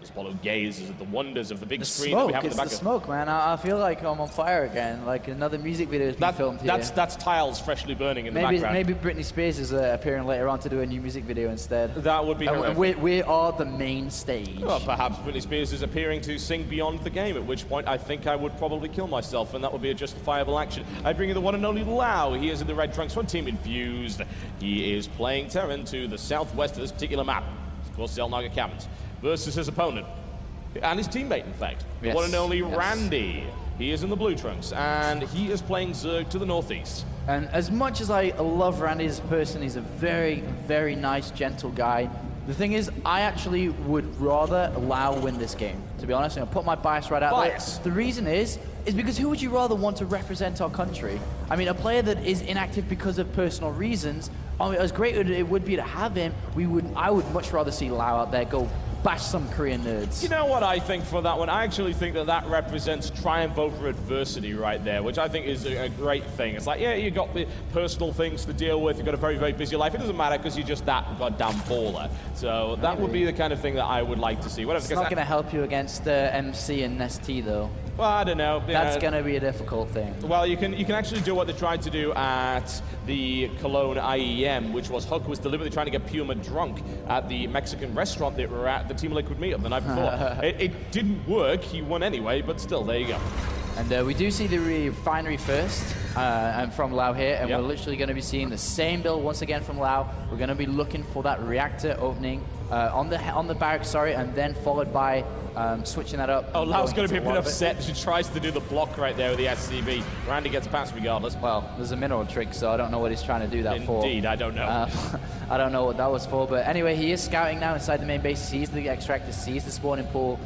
As Apollo gazes at the wonders of the big screen smoke, that we have in the back. It's the smoke, man. I feel like I'm on fire again. Like another music video is being filmed here. That's tiles freshly burning in the background. Maybe Britney Spears is appearing later on to do a new music video instead. That would be horrific. We are the main stage. Well, perhaps Britney Spears is appearing to sing Beyond the Game, at which point I think I would probably kill myself, and that would be a justifiable action. I bring you the one and only Lau. He is in the red trunks from Team Infused. He is playing Terran to the southwest of this particular map. Of course, Zelnaga Caverns versus his opponent. And his teammate, in fact. The one and only Randy. He is in the blue trunks, and he is playing Zerg to the northeast. And as much as I love Randy as a person, he's a very, very nice, gentle guy. The thing is, I actually would rather Lau win this game. To be honest, I'm gonna put my bias right out there. The reason is because who would you rather want to represent our country? I mean, a player that is inactive because of personal reasons, I mean, as great as it would be to have him, I would much rather see Lau out there go bash some Korean nerds. You know what I think for that one? I actually think that represents triumph over adversity right there, which I think is a great thing. It's like, yeah, you got the personal things to deal with, you've got a very, very busy life. It doesn't matter because you're just that goddamn baller. So that would be the kind of thing that I would like to see. It's not going to help you against MC and ST, though. Well, I don't know. That's going to be a difficult thing. Well, you can actually do what they tried to do at the Cologne IEM, which was Huck was deliberately trying to get Puma drunk at the Mexican restaurant that we were at the Team Liquid meetup the night before. it didn't work. He won anyway, but still, there you go. And we do see the refinery first and from Lau here, and we're literally going to be seeing the same build once again from Lau. We're going to be looking for that reactor opening on the barracks, sorry, and then followed by switching that up. Oh, Lau's going to be a bit upset. She tries to do the block right there with the SCV. Randy gets past regardless. Well, there's a mineral trick, so I don't know what he's trying to do that for. Indeed, I don't know. I don't know what that was for, but anyway, he is scouting now inside the main base, sees the extractor, sees the spawning pool.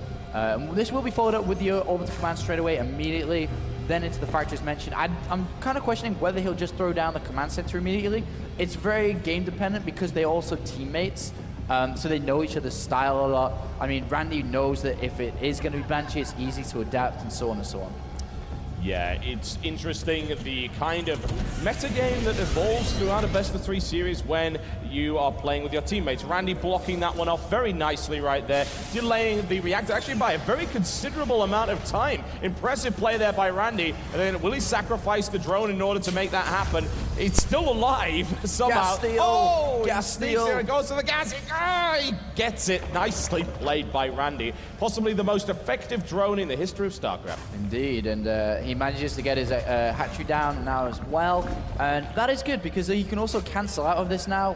This will be followed up with the orbital command straight away, immediately, then into the factories mentioned. I'm kind of questioning whether he'll just throw down the command center immediately. It's very game dependent because they're also teammates, so they know each other's style a lot. I mean, Randy knows that if it is going to be Banshee, it's easy to adapt and so on and so on. Yeah, it's interesting, the kind of meta game that evolves throughout a best-of-3 series when you are playing with your teammates. Randy blocking that one off very nicely right there, delaying the reactor actually by a very considerable amount of time. Impressive play there by Randy. And then will he sacrifice the drone in order to make that happen? It's still alive somehow. Gas steal. Oh, gas steal. There it goes to the gas. He gets it. Nicely played by Randy. Possibly the most effective drone in the history of StarCraft. Indeed, and he manages to get his hatchery down now as well. And that is good because he can also cancel out of this now.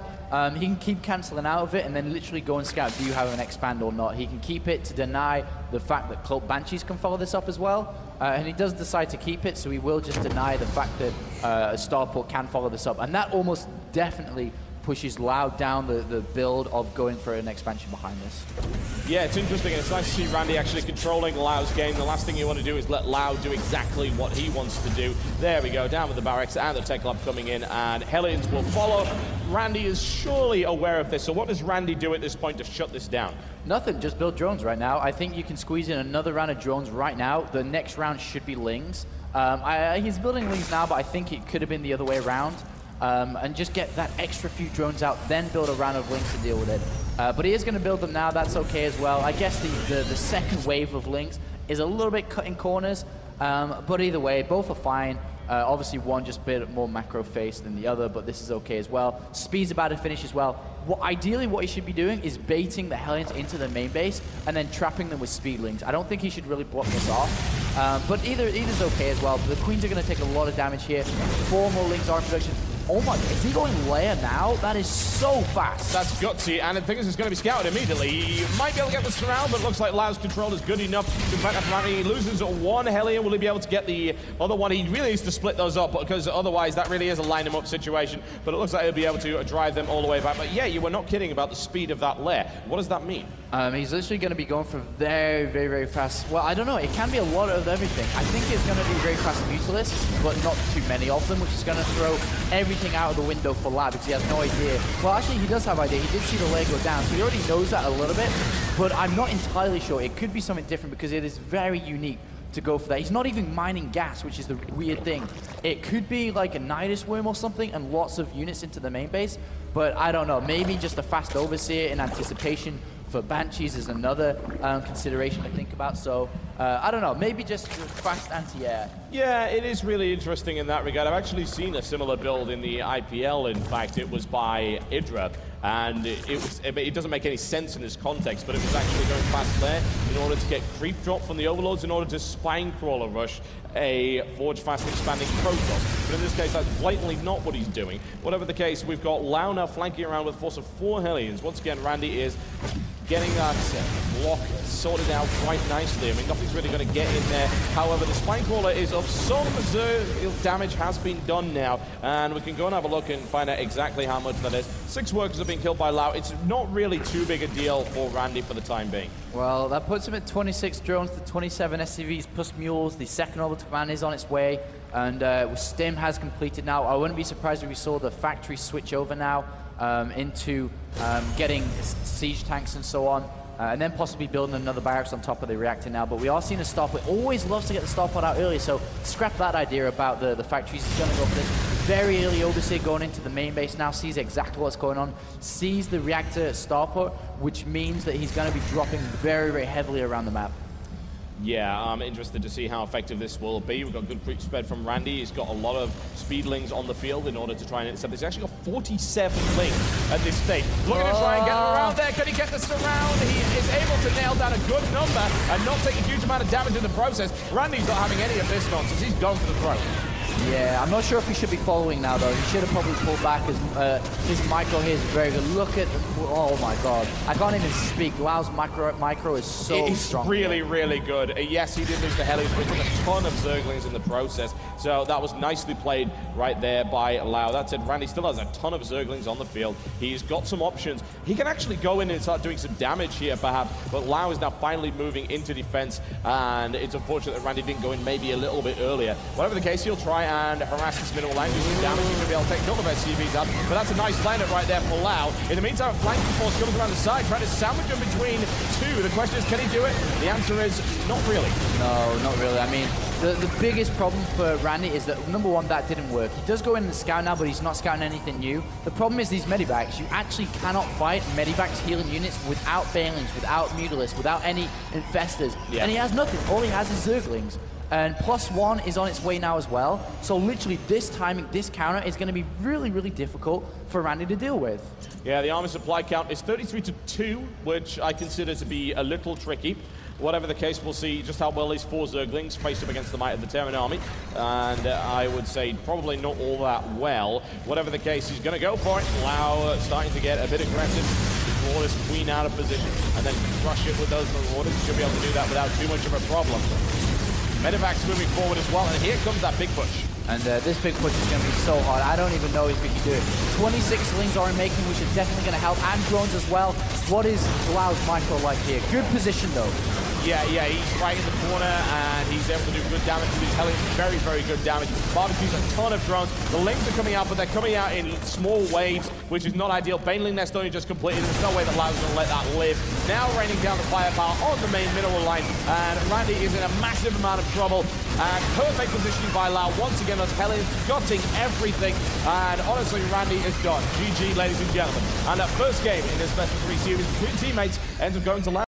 He can keep cancelling out of it and then literally go and scout, do you have an expand or not? He can keep it to deny the fact that Cult Banshees can follow this up as well. And he does decide to keep it, so he will just deny the fact that a starport can follow this up. And that almost definitely pushes Lau down the build of going for an expansion behind this. Yeah, it's interesting, and it's nice to see Randy actually controlling Lau's game. The last thing you want to do is let Lau do exactly what he wants to do. There we go, down with the barracks and the tech lab coming in, and Hellions will follow. Randy is surely aware of this, so what does Randy do at this point to shut this down? Nothing, just build drones right now. I think you can squeeze in another round of drones right now. The next round should be Lings. He's building Lings now, but I think it could have been the other way around. And just get that extra few drones out, then build a round of Lings to deal with it. But he is going to build them now, that's okay as well. I guess the second wave of Lings is a little bit cutting corners, but either way, both are fine. Obviously one just a bit more macro face than the other, but this is okay as well. Speed's about to finish as well. Ideally what he should be doing is baiting the Hellions into the main base and then trapping them with speedlings. I don't think he should really block this off, but either's okay as well. The Queens are going to take a lot of damage here. 4 more Lings are in production. Oh my, is he going layer now? That is so fast. That's gutsy, and the thing is, it's going to be scouted immediately. He might be able to get the surround, but it looks like Lau's control is good enough to prevent that from happening. He loses one Hellion. Will he be able to get the other one? He really needs to split those up, because otherwise that really is a line-them-up situation. But it looks like he'll be able to drive them all the way back. But yeah, you were not kidding about the speed of that layer. What does that mean? He's literally going to be going for very, very, very fast. Well, I don't know. It can be a lot of everything. I think it's going to be very fast Mutalisks, but not too many of them, which is going to throw everything out of the window for Lab because he has no idea. Well, actually, he does have idea. He did see the layer go down, so he already knows that a little bit, but I'm not entirely sure. It could be something different because it is very unique to go for that. He's not even mining gas, which is the weird thing. It could be like a Nidus worm or something and lots of units into the main base, but I don't know. Maybe just a fast overseer in anticipation for Banshees is another consideration to think about. So I don't know, maybe just fast anti-air. Yeah, it is really interesting in that regard. I've actually seen a similar build in the IPL. In fact, it was by Idra, and it doesn't make any sense in this context, but it was actually going fast there in order to get creep drop from the Overlords in order to spine crawler rush a Forge fast expanding Protoss. But in this case, that's blatantly not what he's doing. Whatever the case, we've got Lau now flanking around with a force of 4 Hellions. Once again, Randy is getting that block sorted out quite nicely. I mean, nothing's really going to get in there. However, the spine crawler is of some Zerg damage has been done now, and we can go and have a look and find out exactly how much that is. 6 workers have been killed by Lau. It's not really too big a deal for Randy for the time being. Well, that puts him at 26 drones to 27 SCVs plus mules. The second orbital command is on its way, and Stim has completed now. I wouldn't be surprised if we saw the factory switch over now into getting siege tanks and so on. And then possibly building another barracks on top of the reactor now. But we are seeing a starport. Always loves to get the starport out early, so scrap that idea about the factories. He's going to go for this. Very early Overseer going into the main base now, sees exactly what's going on, sees the reactor starport, which means that he's going to be dropping very, very heavily around the map. Yeah, I'm interested to see how effective this will be. We've got good creep spread from Randy. He's got a lot of speedlings on the field in order to try and intercept this. He's actually got 47 lings at this stage. Looking to try and get him around there. Can he get the surround? He is able to nail down a good number and not take a huge amount of damage in the process. Randy's not having any of this nonsense. He's gone for the throat. Yeah, I'm not sure if he should be following now, though. He should have probably pulled back. His micro here is very good. Look at, oh my god. I can't even speak. Lau's micro is so strong. It's really, really good. Yes, he did lose the Hellions, but he took a ton of Zerglings in the process. So that was nicely played right there by Lau. That said, Randy still has a ton of Zerglings on the field. He's got some options. He can actually go in and start doing some damage here, perhaps. But Lau is now finally moving into defense, and it's unfortunate that Randy didn't go in maybe a little bit earlier. Whatever the case, he'll try and harass this middle line, do some damage. He's going to be able to take a couple of SCVs out, but that's a nice lineup right there for Lau. In the meantime, a flanking force comes around the side, trying to sandwich him between two. The question is, can he do it? The answer is, not really. No, not really. I mean, the biggest problem for Randy is that, number one, that didn't work. He does go in the scout now, but he's not scouting anything new. The problem is these medivacs. You actually cannot fight medivacs healing units without Banelings, without Mutalisks, without any infestors. Yeah. And he has nothing. All he has is Zerglings. And +1 is on its way now as well. So literally this timing, this counter is going to be really, really difficult for Randy to deal with. Yeah, the armor supply count is 33 to 2, which I consider to be a little tricky. Whatever the case, we'll see just how well these 4 Zerglings face up against the might of the Terran army. And I would say probably not all that well. Whatever the case, he's going to go for it. Lau starting to get a bit aggressive. Draw this queen out of position and then crush it with those marauders. Should be able to do that without too much of a problem. Medevac's moving forward as well, and here comes that big push. And this big push is going to be so hard. I don't even know if we can do it. 26 slings are in making, which is definitely going to help, and drones as well. What is Lau's micro like here? Good position, though. Yeah, he's right in the corner, and he's able to do good damage to these Hellions. Very, very good damage. Barbecues a ton of drones. The lings are coming out, but they're coming out in small waves, which is not ideal. Baneling nest only just completed. There's no way that Lau's going to let that live. Now raining down the firepower on the main mineral line, and Randy is in a massive amount of trouble. And perfect positioning by Lau. Once again, those Hellions gutting everything, and honestly, Randy is done. GG, ladies and gentlemen. And that first game in this best of 3 series between teammates ends up going to Lau.